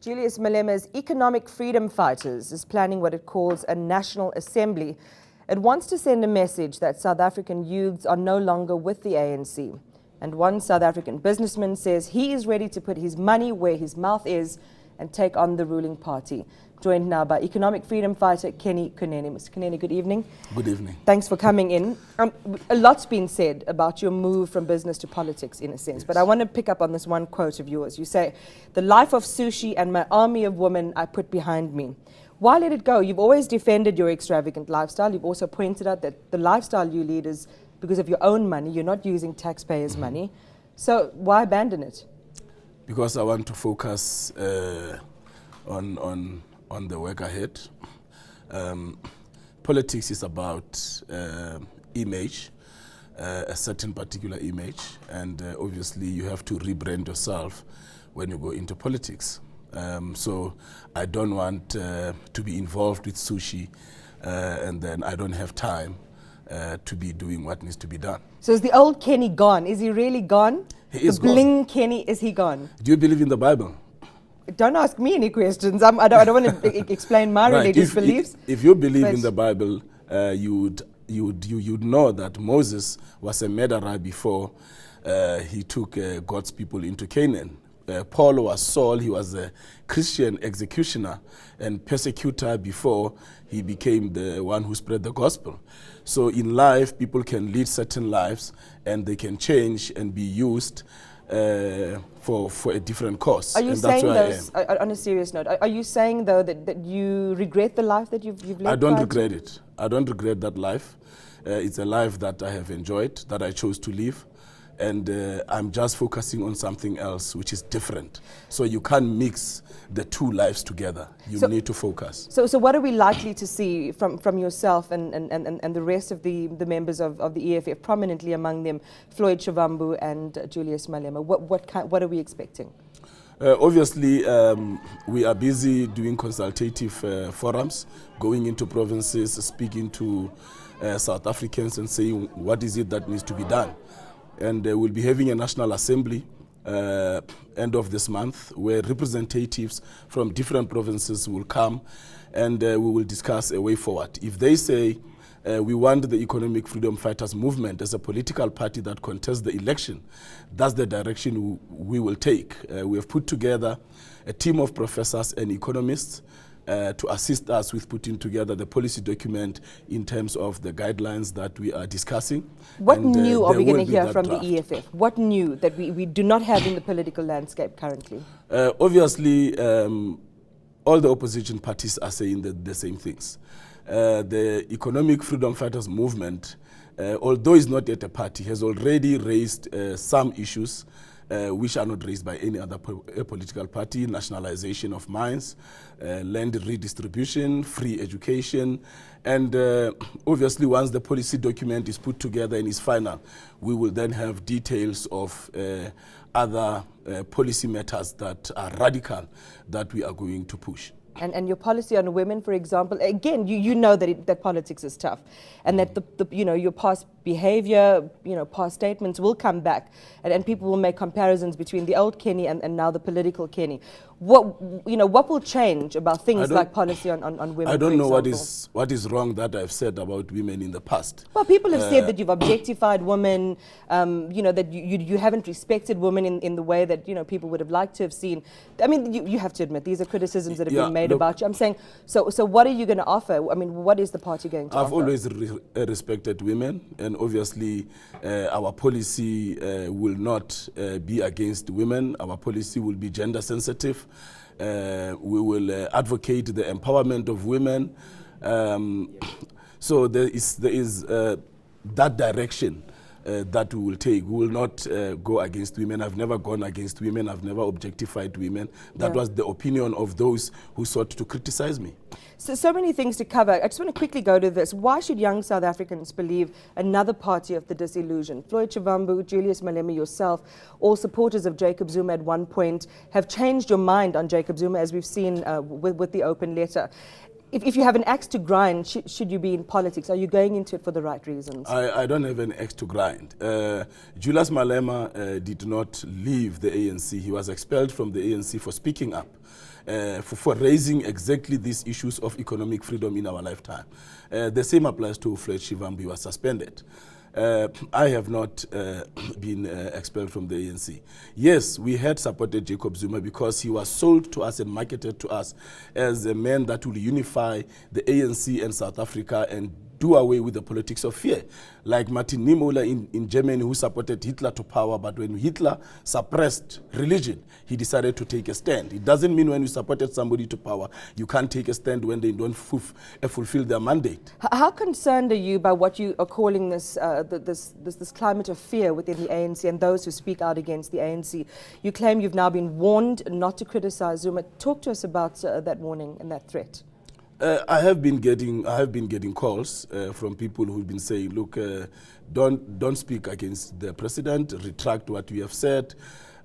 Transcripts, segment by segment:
Julius Malema's Economic Freedom Fighters is planning what it calls a national assembly. It wants to send a message that South African youths are no longer with the ANC. And one South African businessman says he is ready to put his money where his mouth is and take on the ruling party. Joined now by economic freedom fighter Kunene. Mr. Kunene, good evening. Good evening. Thanks for coming in. A lot's been said about your move from business to politics, in a sense, Yes. but I want to pick up on this one quote of yours. You say, "The life of sushi and my army of women I put behind me." Why let it go? You've always defended your extravagant lifestyle. You've also pointed out that the lifestyle you lead is because of your own money. You're not using taxpayers' money. So why abandon it? Because I want to focus on the work ahead. Politics is about image, a certain particular image, and obviously you have to rebrand yourself when you go into politics. So I don't want to be involved with sushi and then I don't have time to be doing what needs to be done. So is the old Kenny gone? Is he really gone? He is the bling Kenny, is he gone? Do you believe in the Bible? Don't ask me any questions. I don't want to explain my religious beliefs. If you believe in the Bible, you'd know that Moses was a murderer before he took God's people into Canaan. Paul was Saul. He was a Christian executioner and persecutor before he became the one who spread the gospel. So in life, people can lead certain lives and they can change and be used for a different cause. Are you saying, on a serious note, are you saying, though, that you regret the life that you've led? I don't regret it. I don't regret that life. It's a life that I have enjoyed, that I chose to live. And I'm just focusing on something else, which is different. So you can't mix the two lives together. You need to focus. So what are we likely to see from yourself and the rest of the members of the EFF, prominently among them Floyd Shivambu and Julius Malema? What are we expecting? Obviously, we are busy doing consultative forums, going into provinces, speaking to South Africans and saying what is it that needs to be done. And we'll be having a National Assembly end of this month where representatives from different provinces will come and we will discuss a way forward. If they say we want the Economic Freedom Fighters movement as a political party that contests the election, that's the direction we will take. We have put together a team of professors and economists to assist us with putting together the policy document in terms of the guidelines that we are discussing. What new are we going to hear from the EFF? What new that we do not have in the political landscape currently? Obviously, all the opposition parties are saying the same things. The Economic Freedom Fighters movement, although it's not yet a party, has already raised some issues which are not raised by any other political party: nationalization of mines, land redistribution, free education, and obviously once the policy document is put together and is final, we will then have details of other policy matters that are radical that we are going to push. And your policy on women, for example, again, you know that politics is tough, and that your past behavior, past statements will come back, and people will make comparisons between the old Kenny and now the political Kenny. What will change about things like policy on women? I don't know what is wrong that I've said about women in the past. Well, people have said that you've objectified women, that you haven't respected women in the way that people would have liked to have seen. I mean, you have to admit these are criticisms that have been made about you. I'm saying, so what are you going to offer? I mean, what is the party going to offer? I've always respected women, and obviously our policy will not be against women. Our policy will be gender sensitive. We will advocate the empowerment of women. So there is that direction that we will take. We will not go against women. I've never gone against women. I've never objectified women. That was the opinion of those who sought to criticize me. So many things to cover. I just want to quickly go to this. Why should young South Africans believe another party of the disillusion? Floyd Shivambu, Julius Malema, yourself, all supporters of Jacob Zuma at one point, have changed your mind on Jacob Zuma, as we've seen with the open letter. If you have an axe to grind, should you be in politics? Are you going into it for the right reasons? I don't have an axe to grind. Julius Malema did not leave the ANC. He was expelled from the ANC for speaking up, for raising exactly these issues of economic freedom in our lifetime. The same applies to Fred Shivambu. He was suspended. I have not been expelled from the ANC. Yes, we had supported Jacob Zuma because he was sold to us and marketed to us as a man that will unify the ANC and South Africa and do away with the politics of fear. Like Martin Niemöller in Germany, who supported Hitler to power, but when Hitler suppressed religion, he decided to take a stand. It doesn't mean when you supported somebody to power, you can't take a stand when they don't fulfill their mandate. How concerned are you by what you are calling this climate of fear within the ANC and those who speak out against the ANC? You claim you've now been warned not to criticize Zuma. Talk to us about that warning and that threat. I have been getting calls from people who've been saying, look, don't speak against the president, retract what you have said.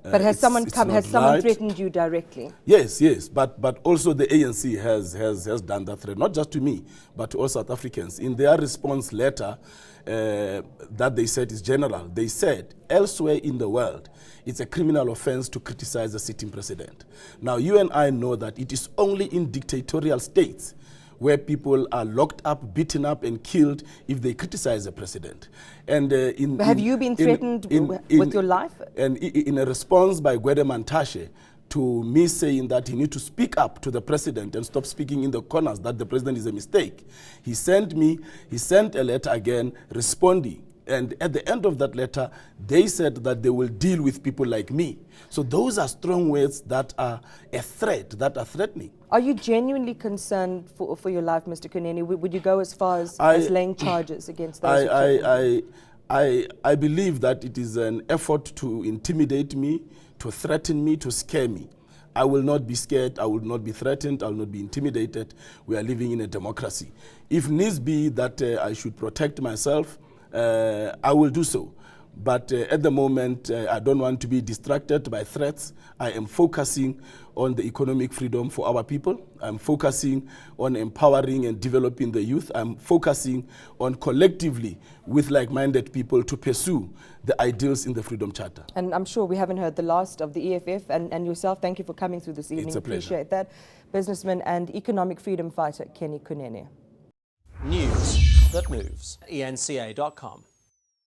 But has someone threatened you directly? Yes, but also the ANC has done that threat, not just to me, but to all South Africans. In their response letter that they said is general, they said elsewhere in the world, it's a criminal offense to criticize a sitting president. Now, you and I know that it is only in dictatorial states where people are locked up, beaten up, and killed if they criticize a president. And have you been threatened with your life? And in a response by Gwede Mantashe to me saying that he needs to speak up to the president and stop speaking in the corners that the president is a mistake, he sent a letter again responding. And at the end of that letter, they said that they will deal with people like me. So those are strong words that are a threat, that are threatening. Are you genuinely concerned for your life, Mr. Kunene? Would you go as far as laying charges against those? I believe that it is an effort to intimidate me, to threaten me, to scare me. I will not be scared, I will not be threatened, I will not be intimidated. We are living in a democracy. If needs be that I should protect myself, I will do so. But at the moment, I don't want to be distracted by threats. I am focusing on the economic freedom for our people. I'm focusing on empowering and developing the youth. I'm focusing on collectively with like-minded people to pursue the ideals in the Freedom Charter. And I'm sure we haven't heard the last of the EFF and yourself. Thank you for coming through this evening. It's a pleasure. Appreciate that. Businessman and economic freedom fighter Kenny Kunene. News that moves. eNCA.com.